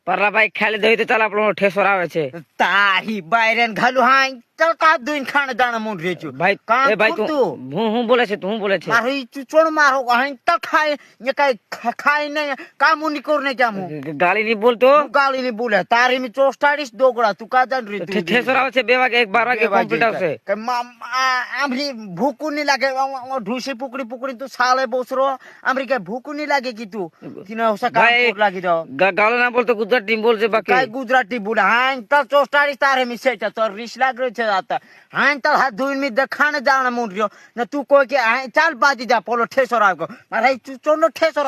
परला bike खाली दही तो चला આપણો ઠેસોર આવે છે તારી બાયરેન ઘાલું હાઈ ચાલ કા દુઈન ખાણ દાણા મૂંડ રેચું ભાઈ કામ એ ભાઈ ખોટું. હું બોલે છે તું બોલે છે મારી ચૂચોણ મારો હાઈ તો ખાય ને કઈ ખાય ને કામ ની કોર ને જામું ગાળી નહીં બોલતો ગાળી ની બોલે તારી મી ચોસ્ટાડીશ દોગડા તું કા જાણ રે તું ઠેસોર આવે છે 2 વાગે 12 વાગે કમ્પ્લીટ આવશે કે આમરી ભૂકું ની લાગે ઢૂસી પુકડી તું સાલે બોસરો આમરી કઈ ભૂકું ની લાગે કી તું તીને ઓસા કામ ભાઈ, કોર લાગી દો ગાળો ના બોલતો ગુજરાતી બોલશે બાકી काय गुजराती बोला हां तर चोस्टाडी तारे मी सेचा तर रिश लागलो छे आता हां तर हात धुईन मी दखाण जाण मुंड्यो न तू कोई के हां चाल बाजी जा पोलो ठेसोर आवको मारे चोनो ठेसोर